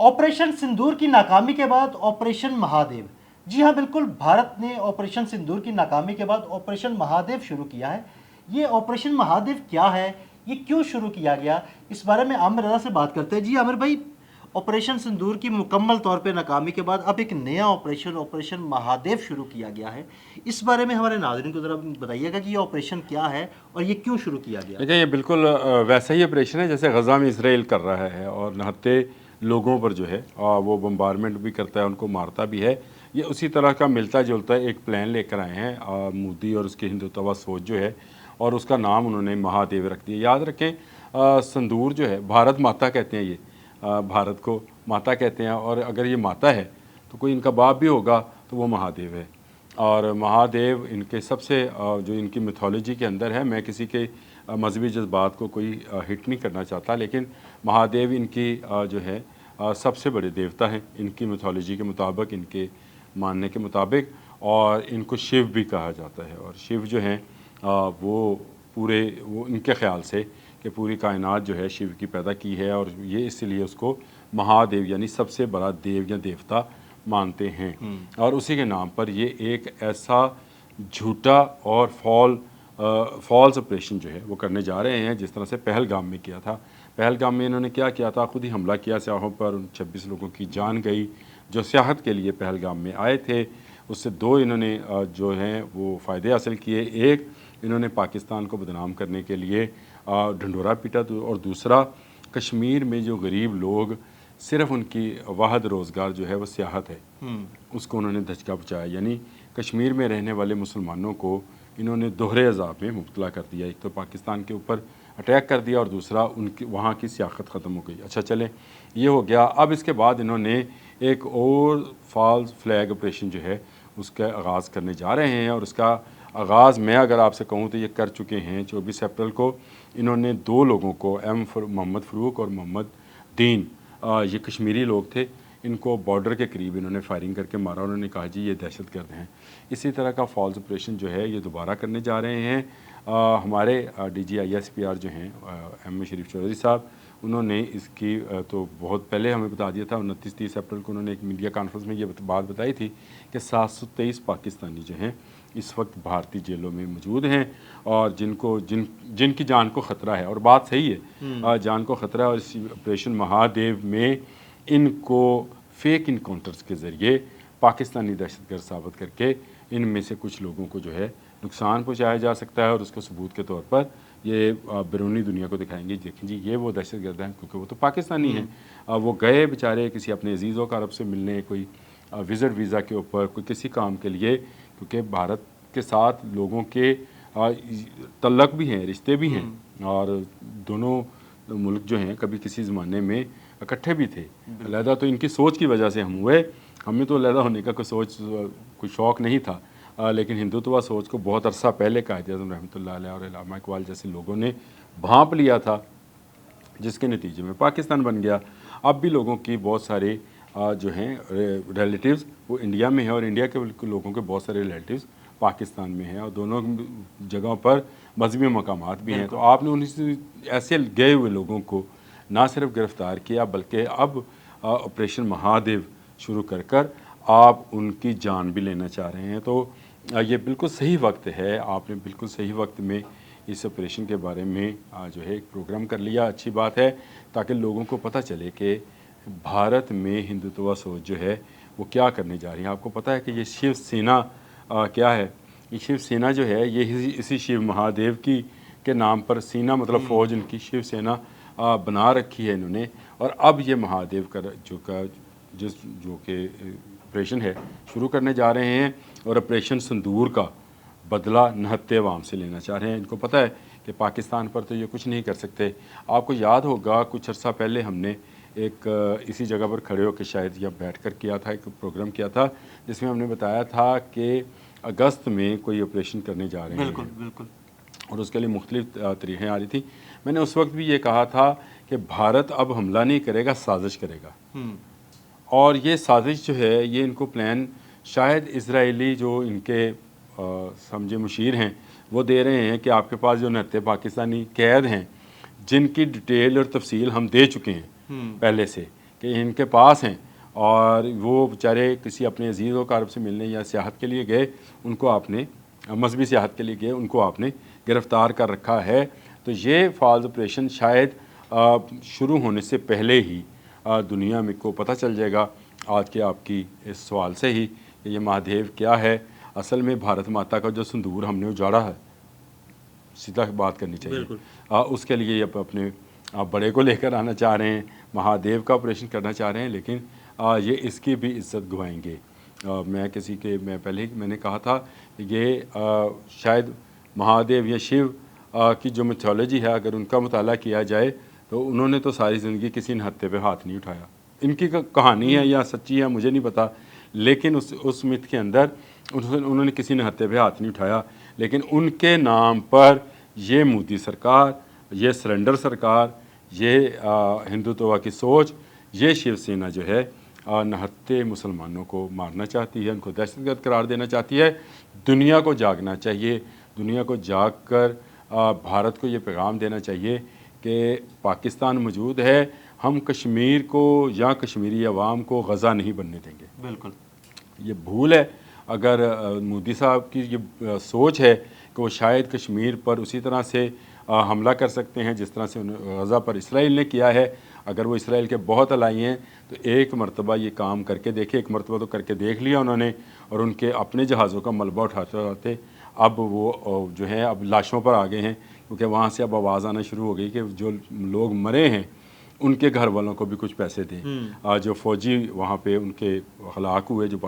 Operation सिंदूर की नाकामी के बाद ऑपरेशन महादेव। जी हाँ, बिल्कुल, भारत ने ऑपरेशन सिंदूर की नाकामी के बाद ऑपरेशन महादेव शुरू किया है। ये ऑपरेशन महादेव क्या है, ये क्यों शुरू किया गया, इस बारे में आमिर रजा से बात करते हैं। जी आमिर भाई, ऑपरेशन सिंदूर की मुकम्मल तौर पे नाकामी के बाद अब एक नया ऑपरेशन ऑपरेशन महादेव शुरू किया गया है। इस बारे में हमारे नाज़रीन को ज़रा बताइएगा कि ये ऑपरेशन क्या है और ये क्यों शुरू किया गया। देखिए, ये बिल्कुल वैसा ही ऑपरेशन है जैसे गज़ा में इसराइल कर रहा है और नहत्ते लोगों पर जो है वो बम्बारमेंट भी करता है, उनको मारता भी है। ये उसी तरह का मिलता जुलता एक प्लान लेकर आए हैं मोदी और उसकी हिंदुत्व सोच जो है, और उसका नाम उन्होंने महादेव रख दिया। याद रखें, संदूर जो है, भारत माता कहते हैं, ये भारत को माता कहते हैं, और अगर ये माता है तो कोई इनका बाप भी होगा तो वो महादेव है। और महादेव इनके सबसे जो इनकी मिथोलॉजी के अंदर है, मैं किसी के मजहबी जज्बात को कोई हिट नहीं करना चाहता, लेकिन महादेव इनकी जो है सबसे बड़े देवता हैं इनकी मिथोलॉजी के मुताबिक, इनके मानने के मुताबिक। और इनको शिव भी कहा जाता है, और शिव जो हैं वो इनके ख्याल से कि पूरी कायनात जो है शिव की पैदा की है, और ये इसलिए उसको महादेव यानी सबसे बड़ा देव या देवता मानते हैं। और उसी के नाम पर ये एक ऐसा झूठा और फॉल्स ऑपरेशन जो है वो करने जा रहे हैं, जिस तरह से पहलगाम में किया था। पहलगाम में इन्होंने क्या किया था, खुद ही हमला किया सियाहों पर, 26 लोगों की जान गई जो सियाहत के लिए पहलगाम में आए थे। उससे दो इन्होंने जो हैं वो फ़ायदे हासिल किए। एक, इन्होंने पाकिस्तान को बदनाम करने के लिए ढंढोरा पीटा, और दूसरा, कश्मीर में जो गरीब लोग सिर्फ उनकी वाहद रोज़गार जो है वो सियाहत है, उसको उन्होंने धचका बचाया। यानी कश्मीर में रहने वाले मुसलमानों को इन्होंने दोहरे अजाब में मुब्तला कर दिया। एक तो पाकिस्तान के ऊपर अटैक कर दिया, और दूसरा उनकी वहाँ की सियासत ख़त्म हो गई। अच्छा चले, ये हो गया। अब इसके बाद इन्होंने एक और फॉल्स फ्लैग ऑपरेशन जो है उसका आगाज़ करने जा रहे हैं, और उसका आगाज़ मैं अगर आपसे कहूँ तो ये कर चुके हैं। 24 अप्रैल को इन्होंने दो लोगों को, मोहम्मद फ़रूक और मोहम्मद दीन, ये कश्मीरी लोग थे, इनको बॉर्डर के करीब इन्होंने फायरिंग करके मारा। उन्होंने कहा जी ये दहशतगर्द हैं। इसी तरह का फॉल्स ऑपरेशन जो है ये दोबारा करने जा रहे हैं। हमारे DG ISPR जो हैं M.A. शरीफ चौधरी साहब, उन्होंने इसकी तो बहुत पहले हमें बता दिया था। 29-30 अप्रैल को उन्होंने एक मीडिया कॉन्फ्रेंस में ये बात बताई थी कि 723 पाकिस्तानी जो हैं इस वक्त भारतीय जेलों में मौजूद हैं, और जिनकी जान को ख़तरा है। और बात सही है, जान को ख़तरा है। और इस ऑपरेशन महादेव में इनको फेक इनकाउंटर्स के ज़रिए पाकिस्तानी दहशतगर्द साबित करके इनमें से कुछ लोगों को जो है नुकसान पहुंचाया जा सकता है, और उसको सबूत के तौर पर ये बैरूनी दुनिया को दिखाएंगे, देखें जी ये वो दहशतगर्द हैं, क्योंकि वो तो पाकिस्तानी हैं। वो गए बेचारे किसी अपने अजीज़ों का अरब से मिलने, कोई विज़िट वीज़ा के ऊपर, कोई किसी काम के लिए, क्योंकि भारत के साथ लोगों के तल्लक भी हैं, रिश्ते भी हैं, और दोनों मुल्क जो हैं कभी किसी ज़माने में इकट्ठे भी थे। अलहदा तो इनकी सोच की वजह से हम हुए, हमें तो अलहदा होने का कोई शौक़ नहीं था, लेकिन हिंदुत्व सोच को बहुत अरसा पहले कायद-ए-आज़म रहमतुल्लाह अलैह और अल्लामा इकबाल जैसे लोगों ने भांप लिया था, जिसके नतीजे में पाकिस्तान बन गया। अब भी लोगों की बहुत सारे जो हैं रिलेटिव्स वो इंडिया में हैं, और इंडिया के लोगों के बहुत सारे रिलेटिव्स पाकिस्तान में हैं, और दोनों जगहों पर मजहबी मकामात भी हैं। तो आपने उन्हीं ऐसे गए हुए लोगों को ना सिर्फ गिरफ़्तार किया, बल्कि अब ऑपरेशन महादेव शुरू कर आप उनकी जान भी लेना चाह रहे हैं। तो ये बिल्कुल सही वक्त है, आपने बिल्कुल सही वक्त में इस ऑपरेशन के बारे में जो है एक प्रोग्राम कर लिया। अच्छी बात है, ताकि लोगों को पता चले कि भारत में हिंदुत्व सोच जो है वो क्या करने जा रही है। आपको पता है कि ये शिव सेना क्या है? ये शिव सेना जो है ये इसी शिव महादेव के नाम पर, सीना मतलब फ़ौज, इनकी शिव सेना बना रखी है इन्होंने। और अब ये महादेव का जो कि ऑपरेशन है शुरू करने जा रहे हैं, और ऑपरेशन संदूर का बदला नहत्ते अवाम से लेना चाह रहे हैं। इनको पता है कि पाकिस्तान पर तो ये कुछ नहीं कर सकते। आपको याद होगा कुछ अर्सा पहले हमने एक इसी जगह पर खड़े होकर शायद या बैठ कर किया था, एक प्रोग्राम किया था, जिसमें हमने बताया था कि अगस्त में कोई ऑपरेशन करने जा रहे हैं। बिल्कुल। और उसके लिए मुख्तलिफ तरीक़ें आ रही थी। मैंने उस वक्त भी ये कहा था कि भारत अब हमला नहीं करेगा, साजिश करेगा। और ये साजिश जो है ये इनको प्लान शायद इजराइली जो इनके समझे मुशीर हैं वो दे रहे हैं कि आपके पास जो नहत्ते पाकिस्तानी कैद हैं, जिनकी डिटेल और तफसील हम दे चुके हैं पहले से, कि इनके पास हैं और वो बेचारे किसी अपने अजीज़ व कारब से मिलने या सियाहत के लिए गए, उनको आपने मजहबी सियाहत के लिए गए, उनको आपने गिरफ़्तार कर रखा है। तो ये फ़ाल्स ऑपरेशन शायद शुरू होने से पहले ही दुनिया में को पता चल जाएगा, आज के आपकी इस सवाल से ही, कि ये महादेव क्या है। असल में भारत माता का जो सिंदूर हमने उजाड़ा है, सीधा बात करनी चाहिए, उसके लिए ये अपने बड़े को लेकर आना चाह रहे हैं, महादेव का ऑपरेशन करना चाह रहे हैं, लेकिन ये इसकी भी इज्जत गंवाएंगे। मैं पहले ही मैंने कहा था ये शायद महादेव या शिव की जो मिथोलॉजी है, अगर उनका मुताला किया जाए तो उन्होंने तो सारी ज़िंदगी किसी नहत्ते पे हाथ नहीं उठाया। इनकी कहानी है या सच्ची है मुझे नहीं पता, लेकिन उस मिथ के अंदर उन्होंने किसी नहत्ते पे हाथ नहीं उठाया। लेकिन उनके नाम पर ये मोदी सरकार, ये सरेंडर सरकार, ये हिंदुत्व की सोच, ये शिवसेना जो है नहत्ते मुसलमानों को मारना चाहती है, उनको दहशतगर्द करार देना चाहती है। दुनिया को जागना चाहिए, दुनिया को जाग कर भारत को ये पैगाम देना चाहिए कि पाकिस्तान मौजूद है, हम कश्मीर को या कश्मीरी अवाम को गज़ा नहीं बनने देंगे। बिल्कुल, ये भूल है। अगर मोदी साहब की ये सोच है कि वो शायद कश्मीर पर उसी तरह से हमला कर सकते हैं जिस तरह से गज़ा पर इसराइल ने किया है, अगर वो इसराइल के बहुत अलाई हैं तो एक मरतबा ये काम करके देखे। एक मरतबा तो करके देख लिया उन्होंने, और उनके अपने जहाज़ों का मलबा उठाते उठाते अब वो जो है अब लाशों पर आ गए हैं, क्योंकि वहाँ से अब आवाज़ आना शुरू हो गई कि जो लोग मरे हैं उनके घर वालों को भी कुछ पैसे दें। जो फ़ौजी वहाँ पे उनके हलाक हुए, जो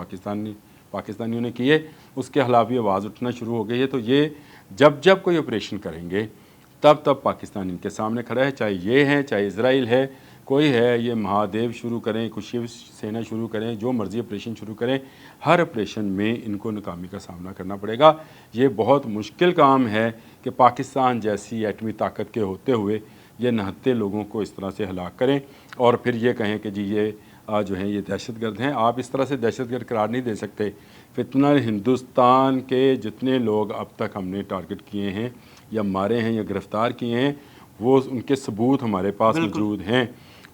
पाकिस्तानियों ने किए, उसके खिलाफ भी आवाज़ उठना शुरू हो गई है। तो ये जब कोई ऑपरेशन करेंगे तब पाकिस्तान इनके सामने खड़ा है, चाहे ये है, चाहे इसराइल है, कोई है, ये महादेव शुरू करें, कुछ शिव सेना शुरू करें, जो मर्ज़ी ऑपरेशन शुरू करें, हर ऑपरेशन में इनको नाकामी का सामना करना पड़ेगा। ये बहुत मुश्किल काम है कि पाकिस्तान जैसी एटमी ताकत के होते हुए ये नहत्ते लोगों को इस तरह से हलाक करें और फिर ये कहें कि जी ये जो हैं ये दहशतगर्द हैं। आप इस तरह से दहशतगर्द करार नहीं दे सकते। फितना हिंदुस्तान के जितने लोग अब तक हमने टारगेट किए हैं या मारे हैं या गिरफ़्तार किए हैं, वो उनके सबूत हमारे पास मौजूद हैं।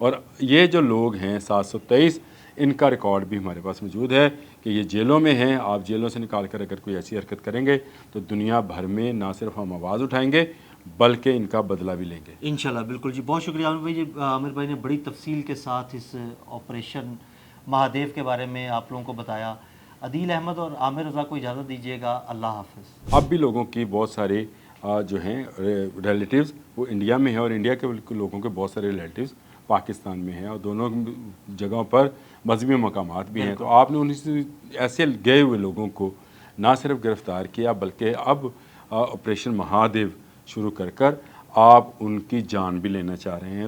और ये जो लोग हैं 723, इनका रिकॉर्ड भी हमारे पास मौजूद है कि ये जेलों में हैं। आप जेलों से निकाल कर अगर कोई ऐसी हरकत करेंगे तो दुनिया भर में ना सिर्फ हम आवाज़ उठाएंगे बल्कि इनका बदला भी लेंगे इंशाल्लाह। बिल्कुल जी, बहुत शुक्रिया आमिर भाई जी। आमिर भाई ने बड़ी तफसील के साथ इस ऑपरेशन महादेव के बारे में आप लोगों को बताया। अदील अहमद और आमिर रज़ा को इजाज़त दीजिएगा। अल्लाह हाफ़िज़। अब भी लोगों की बहुत सारे जो हैं रिलेटिव्स वो इंडिया में हैं और इंडिया के लोगों के बहुत सारे रिलेटिव्स पाकिस्तान में हैं और दोनों जगहों पर मजहबी मकामात भी हैं। तो आपने उन ऐसे गए हुए लोगों को ना सिर्फ गिरफ़्तार किया बल्कि अब ऑपरेशन महादेव शुरू कर आप उनकी जान भी लेना चाह रहे हैं।